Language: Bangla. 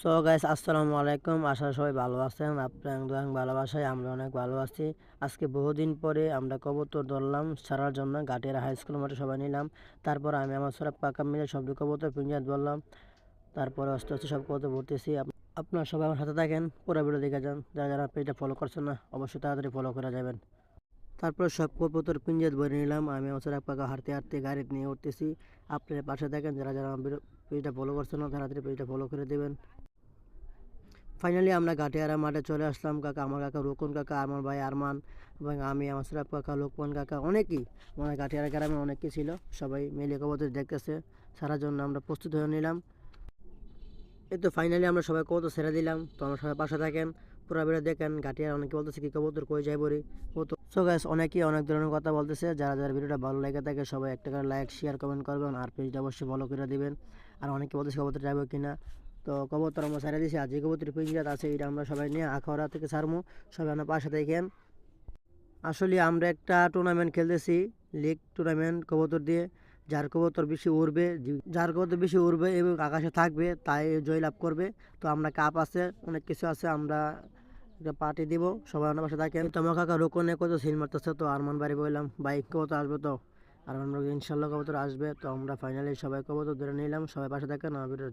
সো গাইস আসসালামু আলাইকুম। আশা করি সবাই ভালো আছেন। আপনার ভালোবাসায় আমরা অনেক ভালো আছি। আজকে বহুদিন পরে আমরা কবুতর ধরলাম ছাড়ার জন্য গাটিয়ার হাই স্কুল মাঠে সবাই নিলাম। তারপর আমি আমার সব কাকা মিলে সব কবুতর পিঞ্জাত বললাম। তারপরে আস্তে আস্তে সব কবুতর ভরতেছি। আপনারা সবাই আমার সাথে থাকেন, পুরো ভিডিও দেখে যান। যারা যারা পেজটা ফলো করছেন না অবশ্যই তাড়াতাড়ি ফলো করে যাবেন। তারপর সব কবুতর পিঞ্জাত ভরে নিলাম। আমি আমার সব কাকা হাঁটতে হাঁটতে গাড়িতে নিয়ে উঠতেছি। আপনার পাশে থাকেন, যারা যারা আমার পেজটা ফলো করছেন না তাড়াতাড়ি পেজটা ফলো করে দেবেন। ফাইনালি আমরা গাটিয়ারা মাঠে চলে আসলাম। আমার কাকা রুকন কাকা, আমার ভাই আরমান এবং আমি, আমার সিরাপ কাকা, লোকমান কাকা, অনেকেই মানে গাটিয়ারা গ্রামে অনেকেই ছিল। সবাই মিলে কবুতর দেখতেছে সারার জন্য আমরা প্রস্তুত হয়ে নিলাম। এই তো ফাইনালি আমরা সবাই কবুতর ছেড়ে দিলাম। তো আমরা সবাই পাশে থাকেন, পুরো ভিডিও দেখেন। গাটিয়ার অনেকে বলতেছে কি কবুতর কই যায় বলি কবুতর। সো গাইস অনেকেই অনেক ধরনের কথা বলতেছে। যারা যারা ভিডিওটা ভালো লেগে থাকে সবাই একটা করে লাইক শেয়ার কমেন্ট করবেন আর পেজটা অবশ্যই ফলো করে দিবেন। আর অনেকে বলতেছে কবুতর যাবে কিনা। তো কবুতর আমরা ছেড়ে দিয়েছি। আর যে কবুতর পিঞ্জাত আছে এটা আমরা সবাই নিয়ে আখাউড়া থেকে ছাড়মু। সবাই আমরা পাশে দেখেন। আসলে আমরা একটা টুর্নামেন্ট খেলতেছি, লিগ টুর্নামেন্ট কবুতর দিয়ে। যার কবুতর বেশি উড়বে এবং আকাশে থাকবে তাই জয়লাভ করবে। তো আমরা কাপ আছে, অনেক কিছু আছে, আমরা একটা পার্টি দিব। সবাই আমার পাশে থাকেন। তোমার কাকা রোকনে কত সিল মারতেছে। তো আরমান বাড়ি বললাম বাইক কবুতর আসবে। তো আরমান ইনশাল্লাহ কবুতর আসবে। তো আমরা ফাইনালি সবাই কবুতর ধরে নিলাম। সবাই পাশে থাকেন, আমার ভিডিও